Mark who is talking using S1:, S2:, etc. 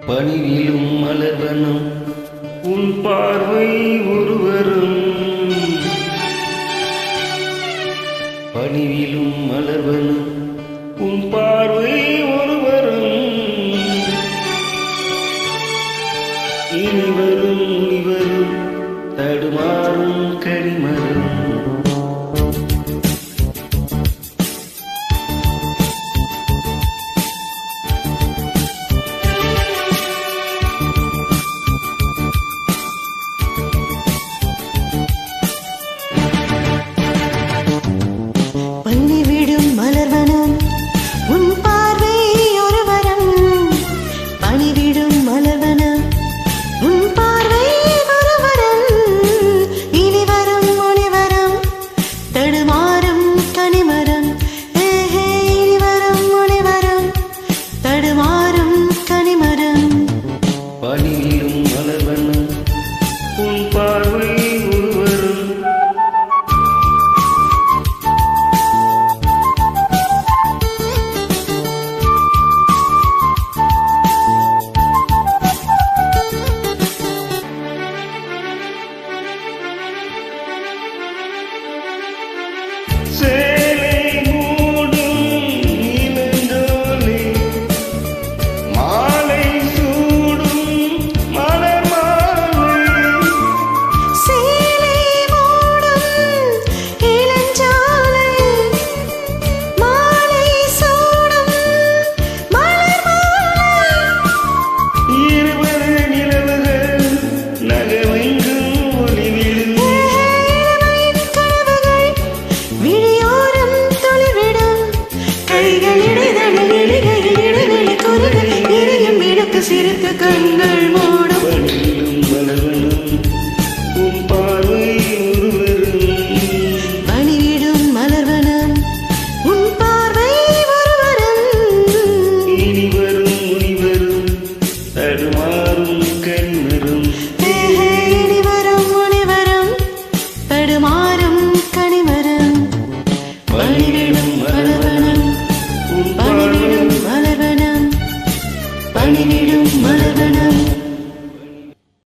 S1: பணிவிலும் மலர்வனம் உன் பார்வை ஒருவரும் பணிவிலும் மலர்வனம் உன் பார்வை ஒருவரும் இனிவரும் முனிவரும் தடுமாறும் கனிமரம்
S2: பணிவிடும் மலர்வனம் உன் பார்வை ஒருவரம் பணிவிடும் மலர்வனம் உன் பார்வை ஒருவரம் இனிவரும் முனிவரம் தடுமாறும் கனிமரம் இனிவரும் முனிவரம் தடுமாறும் கனிமரம்
S1: பணிவிலும் மலர்வனம் உன் பார்வை ஒருவரும் சேலை மூடும் நீலஞ்சோலை மாலை சூடும் மலர் மாலை
S2: சேலை மூடும் இளஞ்சாலை மாலை சூடும் மலர் மாலை
S1: இருபது நிலவுகள் நகமைங்கும் ஒளிவிடும்
S2: இளமையின் கனவுகள் விழியோரம் துளிர்விடும் கைகளிடைதலில் இடைகளில் இடைவெளி குறுகள் எரியும் இடுக்கு சிரித்து கண்கள் மூடும்
S1: பணிவிலும் மலர்வனம்